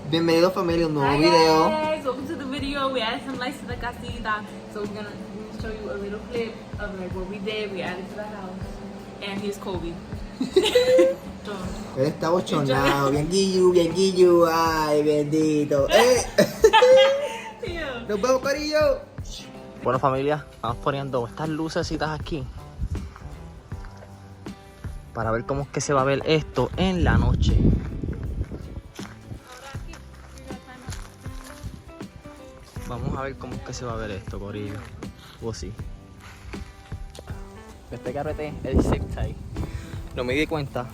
Bienvenido familia a un nuevo Hi video. guys, welcome to the video. We added some lights to the casita, so we're gonna show you a little clip of like what we did. We added to the house, and here's Kobe. Él está bochornado, bien guillu, ay bendito. Yeah. Nos vemos, corillo. Bueno familia, vamos poniendo estas lucecitas aquí para ver cómo es que se va a ver esto en la noche. Vamos a ver cómo es que se va a ver esto, corillo. O sí. Este carrete es el zip tie. No me di cuenta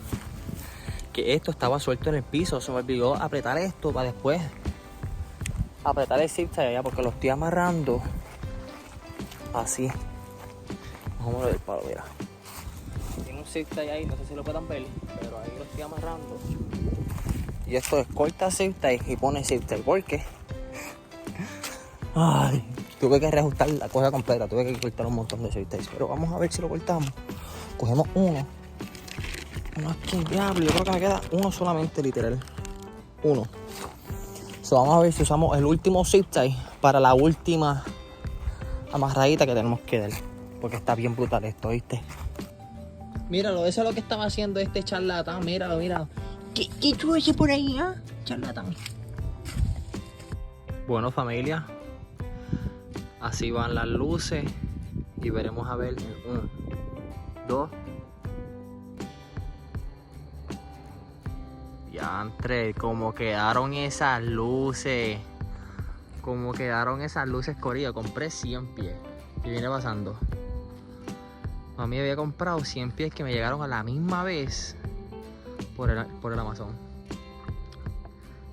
que esto estaba suelto en el piso. Se me olvidó apretar esto para después apretar el zip tie allá porque lo estoy amarrando así. Vamos a ver el palo, mira. Tiene un zip tie ahí, no sé si lo puedan ver, pero ahí lo estoy amarrando. Y esto es corta zip tie y pone zip tie porque ay, tuve que reajustar la cosa completa, tuve que cortar un montón de zip ties, pero vamos a ver si lo cortamos. Cogemos uno aquí, diablo, yo creo que me queda uno solamente, literal. Uno. So, vamos a ver si usamos el último zip tie para la última amarradita que tenemos que dar, porque está bien brutal esto, ¿viste? Míralo, eso es lo que estaba haciendo este charlatán, míralo. ¿Qué chulo ese por ahí, ah? Charlatán. Bueno, familia, así van las luces y veremos a ver en 1, 2. Diantre, como quedaron esas luces. Corillo. Compré 100 pies. Y viene pasando. A mí había comprado 100 pies que me llegaron a la misma vez por el Amazon.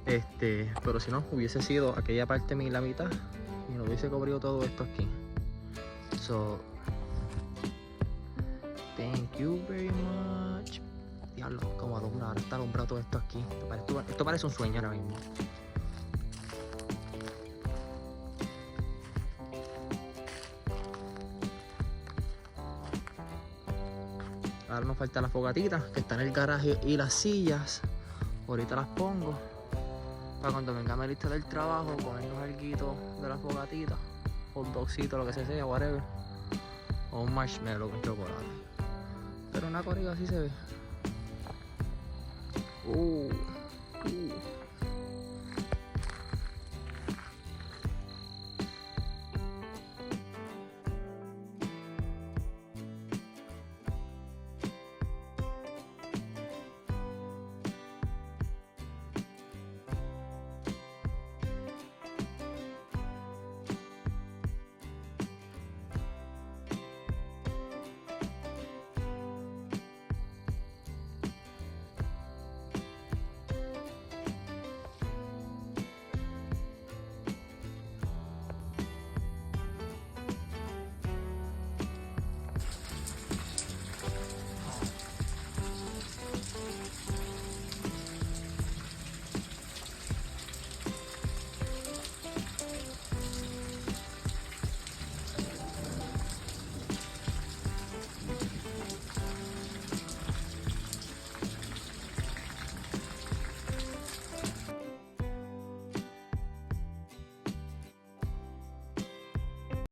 Pero si no, hubiese sido aquella parte la mitad y no hubiese cobrido todo esto aquí. So, thank you very much. Diablo, como alumbra, ahora está alumbrado todo esto aquí. Esto parece un sueño ahora mismo. Ahora nos falta la fogatita que está en el garaje y las sillas. Ahorita las pongo para cuando venga Melissa del trabajo comernos algo de la fogatita, hot dogcito, lo que sea, whatever, o un marshmallow con chocolate. Pero una corrida así se ve.